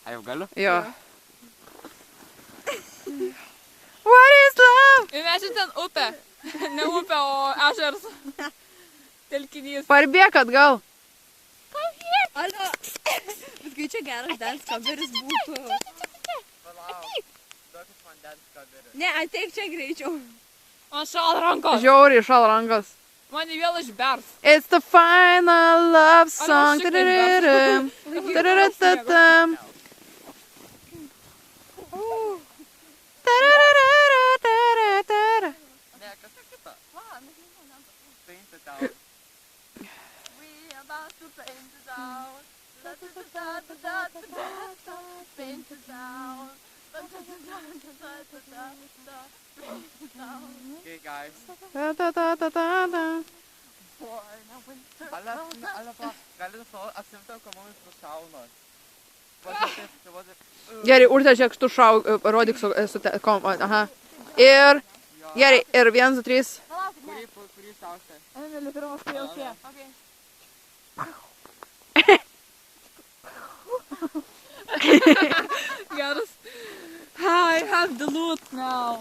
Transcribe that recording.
A jau galiu? Jo. What is love? Ir mes čia ten upė. Ne upė, o ežeras. Telkinys. Parbėk atgal. Alio. Bet kai čia geras dance coveris būtų. Palauk. Duokit man dance coverį. Ne, ateik čia greičiau. Man šal rankos. Žiauriai šal rankos. Mane vėl išbers. It's the final love song. šitai išbers. Tadadadam. Tadadadadam. Tadadadadadadada. Ne, kažką kitą. Paint it out. We about to paint it out. Paint it out. Okay, guys. Tadadadadada. Alla fa, gali to atsimti, ko mums nušauna. Gerai, Urte, žiūrėk, tu rodyk su kom. Aha. Ir, gerai, ir 1, 2, 3. Kurį sausia? Emilį, pirmas prijaukia. Geras. I have the loot now.